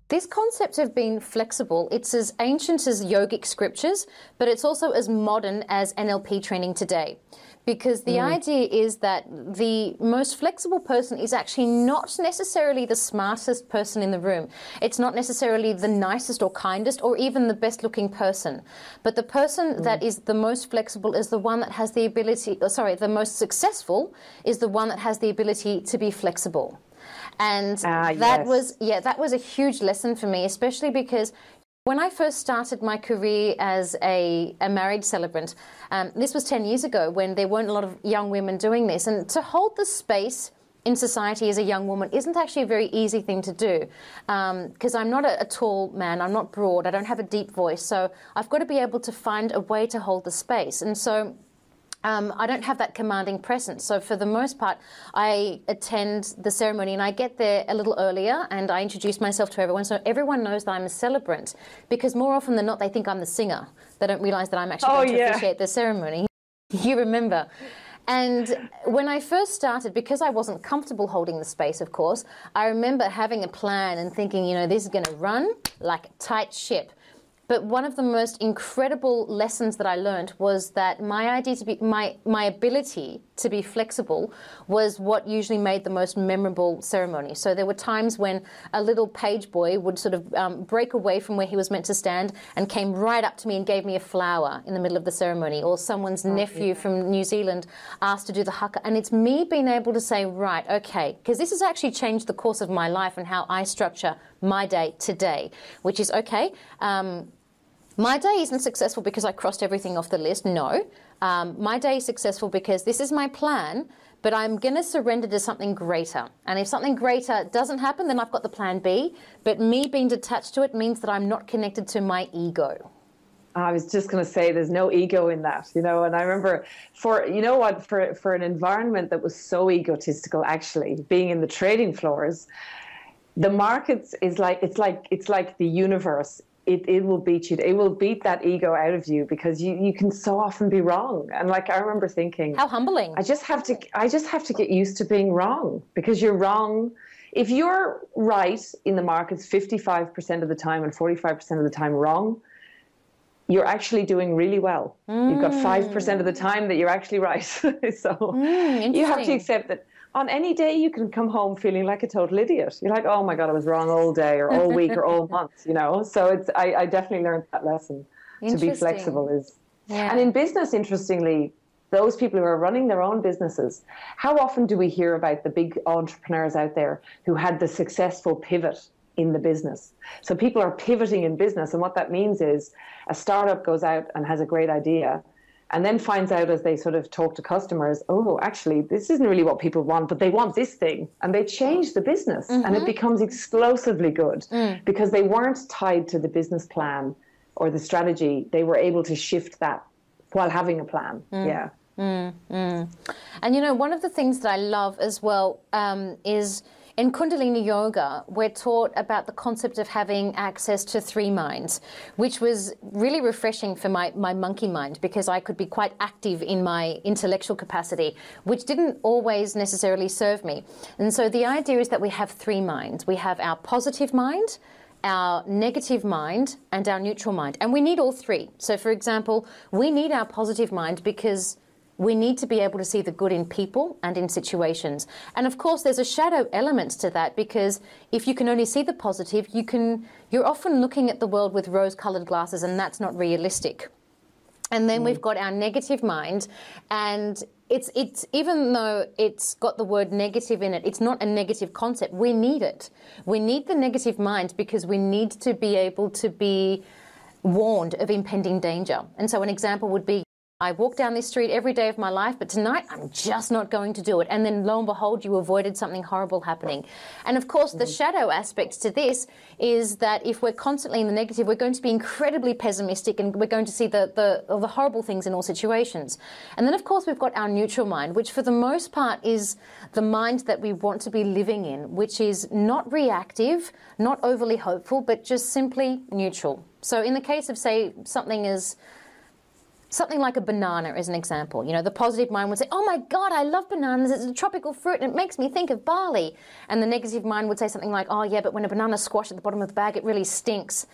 This concept of being flexible, it's as ancient as yogic scriptures, but it's also as modern as NLP training today. Because the idea is that the most flexible person is actually not necessarily the smartest person in the room. It's not necessarily the nicest or kindest or even the best looking person. But the person that is the most flexible is the one that has the ability, the most successful is the one that has the ability to be flexible. And that was a huge lesson for me, especially because when I first started my career as a married celebrant, this was 10 years ago when there weren't a lot of young women doing this. And to hold the space in society as a young woman isn't actually a very easy thing to do, because I'm not a tall man, I'm not broad, I don't have a deep voice. So I've got to be able to find a way to hold the space. And so I don't have that commanding presence. So for the most part, I attend the ceremony and I get there a little earlier and I introduce myself to everyone. So everyone knows that I'm a celebrant, because more often than not, they think I'm the singer. They don't realize that I'm actually going to officiate the ceremony. You remember. And when I first started, because I wasn't comfortable holding the space, of course, I remember having a plan and thinking, this is going to run like a tight ship. But one of the most incredible lessons that I learned was that my ability to be flexible was what usually made the most memorable ceremony. So there were times when a little page boy would sort of break away from where he was meant to stand and came right up to me and gave me a flower in the middle of the ceremony, or someone's nephew from New Zealand asked to do the haka. And it's me being able to say, right, okay, because this has actually changed the course of my life and how I structure my day today, which is, okay, my day isn't successful because I crossed everything off the list. No. My day is successful because this is my plan, but I'm going to surrender to something greater. And if something greater doesn't happen, then I've got the plan B. But me being detached to it means that I'm not connected to my ego. I was just going to say there's no ego in that, and I remember for an environment that was so egotistical, actually, being in the trading floors, the markets is like, it's like the universe. It will beat you. It will beat that ego out of you because you can so often be wrong. And I remember thinking, how humbling. I just have to get used to being wrong, because you're wrong. If you're right in the markets 55% of the time and 45% of the time wrong, you're actually doing really well. You've got 5% of the time that you're actually right. So you have to accept that. On any day, you can come home feeling like a total idiot. You're like, oh my God, I was wrong all day or all week or all month, So I definitely learned that lesson. To be flexible is. Yeah. And in business, interestingly, those people who are running their own businesses, how often do we hear about the big entrepreneurs out there who had the successful pivot in the business? So people are pivoting in business. And what that means is a startup goes out and has a great idea, and then finds out as they sort of talk to customers, oh, actually, this isn't really what people want, but they want this thing. And they change the business and it becomes explosively good because they weren't tied to the business plan or the strategy. They were able to shift that while having a plan. Yeah. And, one of the things that I love as well is in Kundalini Yoga, we're taught about the concept of having access to 3 minds, which was really refreshing for my monkey mind, because I could be quite active in my intellectual capacity, which didn't always necessarily serve me. And so the idea is that we have 3 minds. We have our positive mind, our negative mind, and our neutral mind. And we need all 3. So, for example, we need our positive mind because we need to be able to see the good in people and in situations. And of course, there's a shadow element to that, because if you can only see the positive, you're often looking at the world with rose-colored glasses, and that's not realistic. And then we've got our negative mind, and it's even though it's got the word negative in it, it's not a negative concept. We need it. We need the negative mind because we need to be able to be warned of impending danger. And so an example would be, I walk down this street every day of my life, but tonight I'm just not going to do it. And then lo and behold, you avoided something horrible happening. And of course, the shadow aspect to this is that if we're constantly in the negative, we're going to be incredibly pessimistic, and we're going to see the horrible things in all situations. And then, of course, we've got our neutral mind, which for the most part is the mind that we want to be living in, which is not reactive, not overly hopeful, but just simply neutral. So in the case of, say, something something like a banana as an example. You know, the positive mind would say, oh my God, I love bananas. It's a tropical fruit and it makes me think of Bali. And the negative mind would say something like, oh yeah, but when a banana's squashed at the bottom of the bag, it really stinks.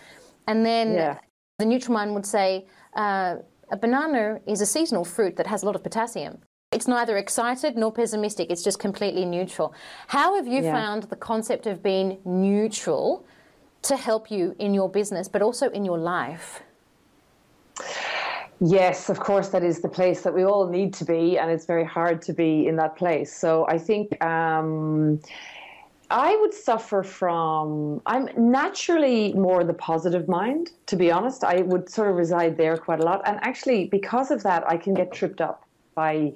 And then the neutral mind would say, a banana is a seasonal fruit that has a lot of potassium. It's neither excited nor pessimistic. It's just completely neutral. How have you found the concept of being neutral to help you in your business, but also in your life? Yes, of course, that is the place that we all need to be, and it's very hard to be in that place. So I think I would suffer from, I'm naturally more the positive mind, to be honest. I would sort of reside there quite a lot. And actually, because of that, I can get tripped up by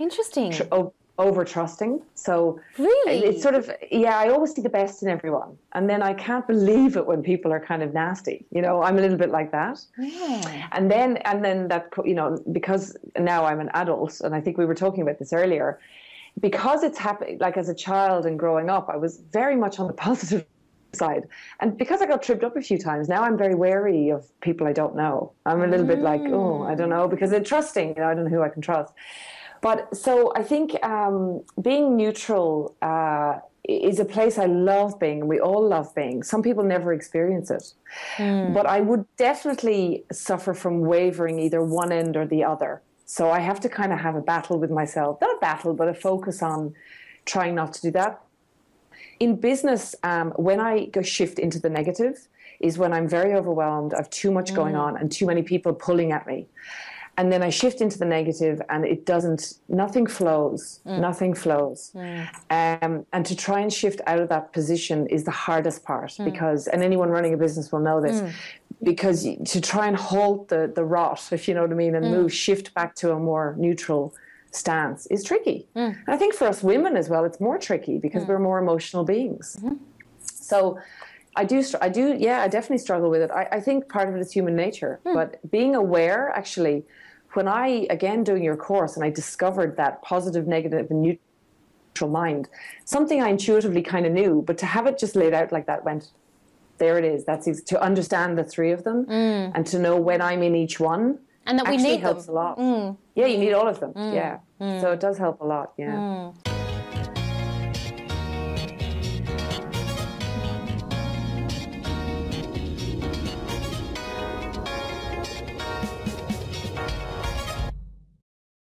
over trusting. So really, it's sort of, I always see the best in everyone, and then I can't believe it when people are kind of nasty. You know, I'm a little bit like that. And then that, you know, because now I'm an adult, and I think we were talking about this earlier, because it's happened, like as a child and growing up, I was very much on the positive side, and because I got tripped up a few times, now I'm very wary of people I don't know. I'm a little bit like, oh, I don't know, because they're trusting, you know, I don't know who I can trust. But so I think being neutral is a place I love being, and we all love being. Some people never experience it. But I would definitely suffer from wavering either one end or the other. So I have to kind of have a battle with myself. Not a battle, but a focus on trying not to do that. In business, when I go shift into the negative is when I'm very overwhelmed. I have too much going on and too many people pulling at me. And then I shift into the negative, and nothing flows. And to try and shift out of that position is the hardest part, because, and anyone running a business will know this, because to try and halt the rot, if you know what I mean, and shift back to a more neutral stance is tricky. And I think for us women as well, it's more tricky because we're more emotional beings. So I definitely struggle with it. I think part of it is human nature, but being aware, actually, when I, again, doing your course, and I discovered that positive, negative, and neutral mind, something I intuitively kind of knew, but to have it just laid out like that went, there it is. That's easy. To understand the three of them and to know when I'm in each one. And that we need helps them. A lot. Yeah, you need all of them. So it does help a lot.